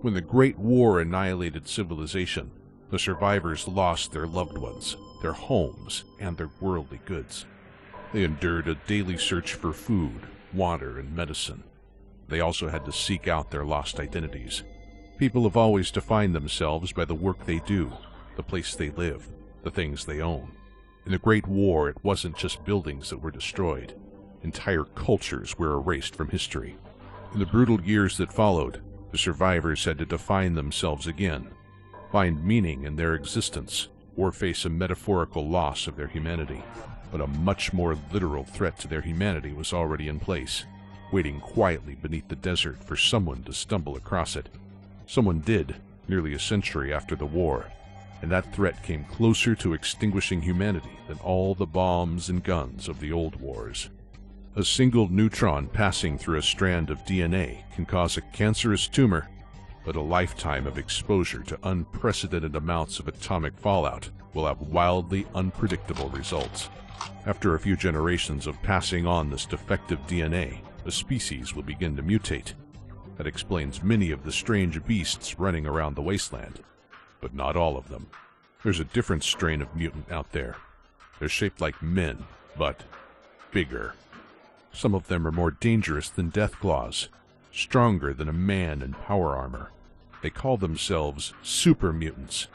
When the Great War annihilated civilization, the survivors lost their loved ones, their homes, and their worldly goods. They endured a daily search for food, water, and medicine. They also had to seek out their lost identities. People have always defined themselves by the work they do, the place they live, the things they own. In the Great War, it wasn't just buildings that were destroyed. Entire cultures were erased from history. In the brutal years that followed, the survivors had to define themselves again, find meaning in their existence, or face a metaphorical loss of their humanity. But a much more literal threat to their humanity was already in place, waiting quietly beneath the desert for someone to stumble across it. Someone did, nearly a century after the war, and that threat came closer to extinguishing humanity than all the bombs and guns of the old wars. A single neutron passing through a strand of DNA can cause a cancerous tumor, but a lifetime of exposure to unprecedented amounts of atomic fallout will have wildly unpredictable results. After a few generations of passing on this defective DNA, a species will begin to mutate. That explains many of the strange beasts running around the wasteland, but not all of them. There's a different strain of mutant out there. They're shaped like men, but bigger. Some of them are more dangerous than Deathclaws, stronger than a man in power armor. They call themselves super mutants,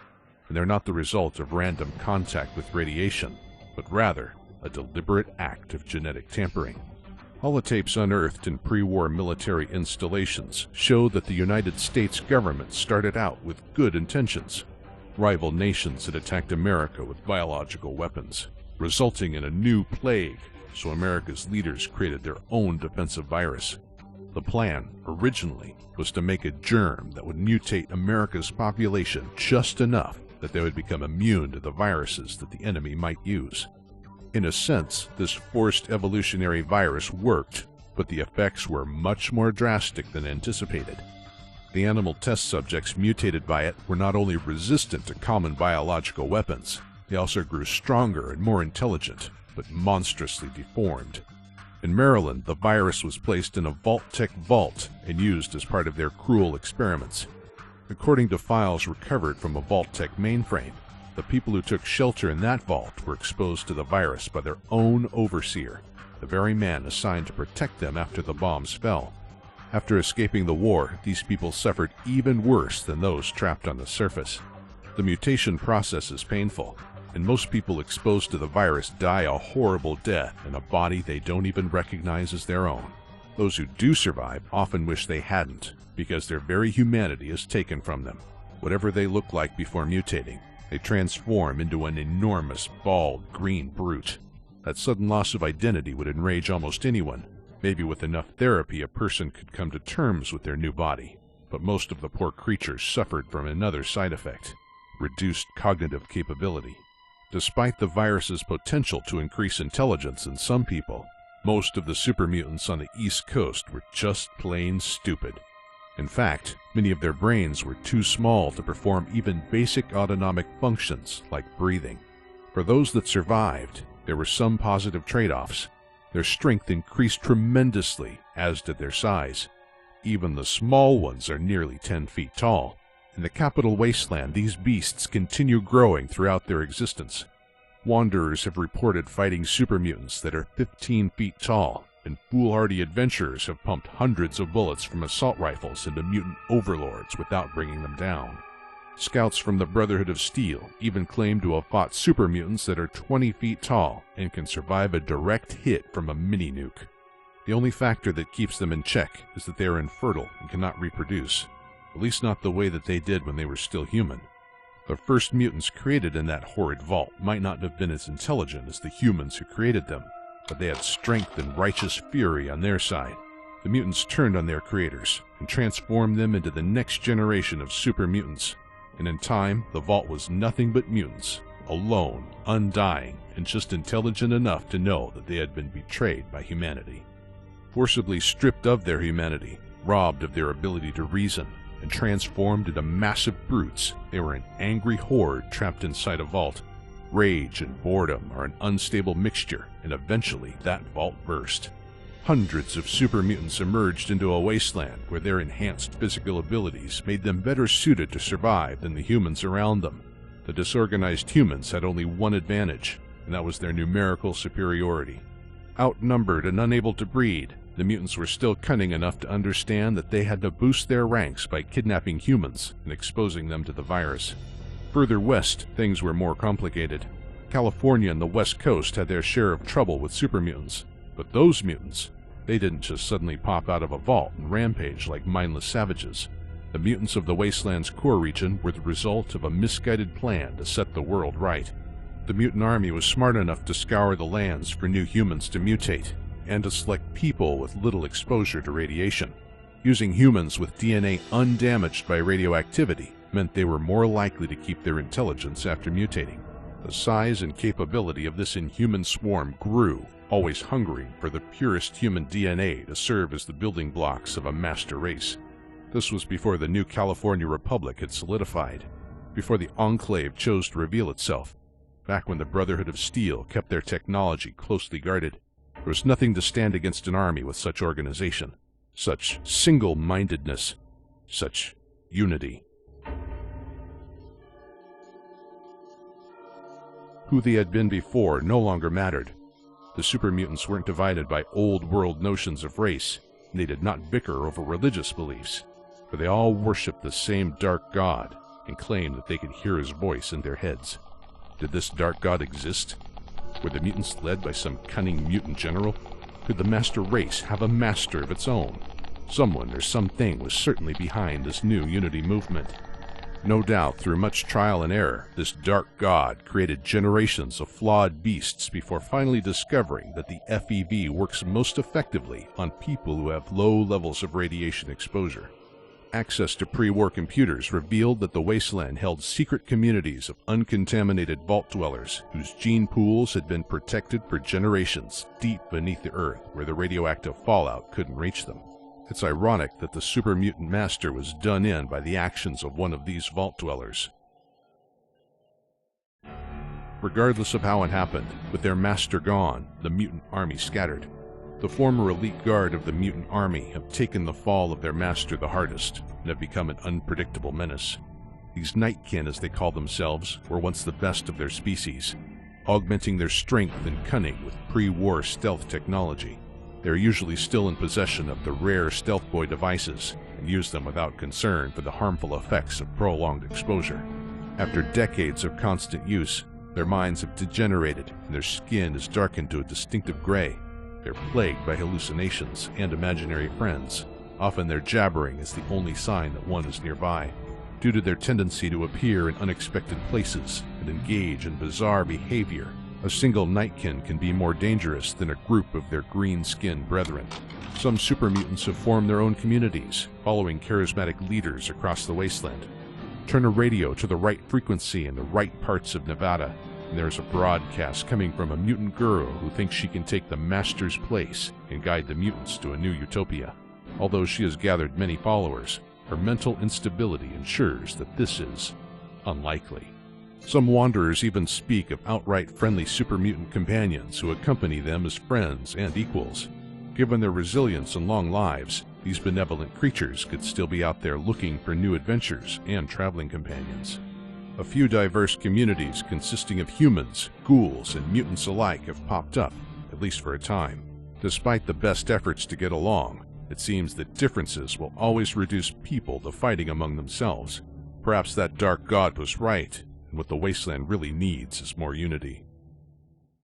and they're not the result of random contact with radiation, but rather a deliberate act of genetic tampering. Holotapes unearthed in pre-war military installations show that the United States government started out with good intentions. Rival nations had attacked America with biological weapons, resulting in a new plague, so America's leaders created their own defensive virus. The plan, originally, was to make a germ that would mutate America's population just enough that they would become immune to the viruses that the enemy might use. In a sense, this forced evolutionary virus worked, but the effects were much more drastic than anticipated. The animal test subjects mutated by it were not only resistant to common biological weapons, they also grew stronger and more intelligent, but monstrously deformed. In Maryland, the virus was placed in a Vault-Tec vault and used as part of their cruel experiments. According to files recovered from a Vault-Tec mainframe, the people who took shelter in that vault were exposed to the virus by their own overseer, the very man assigned to protect them after the bombs fell. After escaping the war, these people suffered even worse than those trapped on the surface. The mutation process is painful, and most people exposed to the virus die a horrible death in a body they don't even recognize as their own. Those who do survive often wish they hadn't, because their very humanity is taken from them. Whatever they look like before mutating, they transform into an enormous, bald, green brute. That sudden loss of identity would enrage almost anyone. Maybe with enough therapy a person could come to terms with their new body. But most of the poor creatures suffered from another side effect: reduced cognitive capability. Despite the virus's potential to increase intelligence in some people, most of the super mutants on the East Coast were just plain stupid. In fact, many of their brains were too small to perform even basic autonomic functions like breathing. For those that survived, there were some positive trade-offs. Their strength increased tremendously, as did their size. Even the small ones are nearly 10 feet tall. In the capital wasteland, these beasts continue growing throughout their existence. Wanderers have reported fighting super mutants that are 15 feet tall, and foolhardy adventurers have pumped hundreds of bullets from assault rifles into mutant overlords without bringing them down. Scouts from the Brotherhood of Steel even claim to have fought super mutants that are 20 feet tall and can survive a direct hit from a mini-nuke. The only factor that keeps them in check is that they are infertile and cannot reproduce, at least not the way that they did when they were still human. The first mutants created in that horrid vault might not have been as intelligent as the humans who created them, but they had strength and righteous fury on their side. The mutants turned on their creators and transformed them into the next generation of super mutants. And in time, the vault was nothing but mutants, alone, undying, and just intelligent enough to know that they had been betrayed by humanity. Forcibly stripped of their humanity, robbed of their ability to reason, and transformed into massive brutes, they were an angry horde trapped inside a vault. Rage and boredom are an unstable mixture, and eventually that vault burst. Hundreds of super mutants emerged into a wasteland where their enhanced physical abilities made them better suited to survive than the humans around them. The disorganized humans had only one advantage, and that was their numerical superiority. Outnumbered and unable to breed, the mutants were still cunning enough to understand that they had to boost their ranks by kidnapping humans and exposing them to the virus. Further west, things were more complicated. California and the West Coast had their share of trouble with super mutants, but those mutants, they didn't just suddenly pop out of a vault and rampage like mindless savages. The mutants of the Wasteland's core region were the result of a misguided plan to set the world right. The mutant army was smart enough to scour the lands for new humans to mutate, and to select people with little exposure to radiation. Using humans with DNA undamaged by radioactivity meant they were more likely to keep their intelligence after mutating. The size and capability of this inhuman swarm grew, always hungering for the purest human DNA to serve as the building blocks of a master race. This was before the new California Republic had solidified, before the Enclave chose to reveal itself, back when the Brotherhood of Steel kept their technology closely guarded. There was nothing to stand against an army with such organization, such single-mindedness, such unity. Who they had been before no longer mattered. The super mutants weren't divided by old-world notions of race, and they did not bicker over religious beliefs, for they all worshipped the same dark god and claimed that they could hear his voice in their heads. Did this dark god exist? Were the mutants led by some cunning mutant general? Could the master race have a master of its own? Someone or something was certainly behind this new unity movement. No doubt, through much trial and error, this dark god created generations of flawed beasts before finally discovering that the FEV works most effectively on people who have low levels of radiation exposure. Access to pre-war computers revealed that the Wasteland held secret communities of uncontaminated vault dwellers whose gene pools had been protected for generations deep beneath the earth where the radioactive fallout couldn't reach them. It's ironic that the super mutant master was done in by the actions of one of these vault dwellers. Regardless of how it happened, with their master gone, the mutant army scattered. The former elite guard of the mutant army have taken the fall of their master the hardest, and have become an unpredictable menace. These Nightkin, as they call themselves, were once the best of their species, augmenting their strength and cunning with pre-war stealth technology. They are usually still in possession of the rare Stealth Boy devices, and use them without concern for the harmful effects of prolonged exposure. After decades of constant use, their minds have degenerated, and their skin is darkened to a distinctive gray. They're plagued by hallucinations and imaginary friends. Often their jabbering is the only sign that one is nearby. Due to their tendency to appear in unexpected places and engage in bizarre behavior, a single Nightkin can be more dangerous than a group of their green-skinned brethren. Some super mutants have formed their own communities, following charismatic leaders across the wasteland. Turn a radio to the right frequency in the right parts of Nevada, and there's a broadcast coming from a mutant girl who thinks she can take the Master's place and guide the mutants to a new utopia. Although she has gathered many followers, her mental instability ensures that this is unlikely. Some wanderers even speak of outright friendly super mutant companions who accompany them as friends and equals. Given their resilience and long lives, these benevolent creatures could still be out there looking for new adventures and traveling companions. A few diverse communities consisting of humans, ghouls, and mutants alike have popped up, at least for a time. Despite the best efforts to get along, it seems that differences will always reduce people to fighting among themselves. Perhaps that dark god was right, and what the Wasteland really needs is more unity.